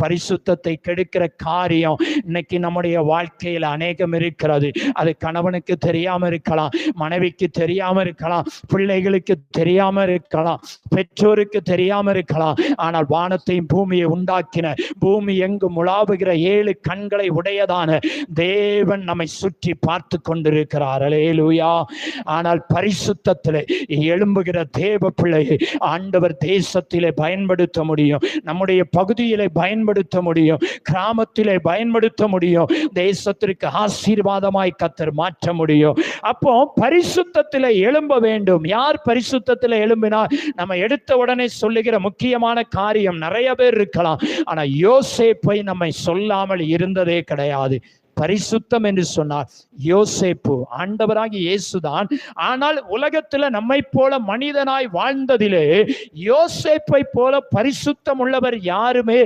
பரிசுத்தத்தை கெடுக்கிற காரியம் இன்னைக்கு நம்முடைய வாழ்க்கையில் அநேகம் இருக்கிறது. அது கணவனுக்கு தெரியாம இருக்கலாம், மனைவிக்கு தெரியாம இருக்கலாம், பிள்ளைகளுக்கு தெரியாம இருக்கலாம், பெற்றோருக்கு தெரியாம இருக்கலாம். ஆனால் வானத்தையும் பூமியை உண்டாக்கின, பூமி எங்கும் உலாவுகிற 7 கண்களை உடையதான தேவன் நம்மை சுற்றி பார்த்து கொண்டிருக்கிறார். அல்லேலூயா. ஆனால் பரிசுத்தத்திலே எழும்புகிற தேவ பிள்ளையை ஆண்டவர் தேசத்திலே பயன்படுத்த முடியும், நம்முடைய பகுதியிலே பயன்படுத்த முடியும், கிராமத்திலே பயன்படுத்த முடியும், தேசத்திற்கு ஆசீர்வாதமாய் கர்த்தர் மாற்ற முடியும். அப்போ பரிசுத்தத்திலே எழும்ப வேண்டும். யார் பரிசுத்தத்திலே எழும்பினார்? நம்ம எடுத்த உடனே சொல்லுகிற முக்கியமான காரியம் நிறைய பேர் இருக்கலாம். ஆனா யோசேப்பை நம்மை சொல்லாமல் இருந்ததே கிடையாது. பரிசுத்தம் என்று சொன்னார் யோசேப்பு, ஆண்டவராகிய இயேசுதான். ஆனால் உலகத்துல நம்மை போல மனிதனாய் வாழ்ந்ததிலே யோசேப்பை போல பரிசுத்தம் உள்ளவர் யாருமே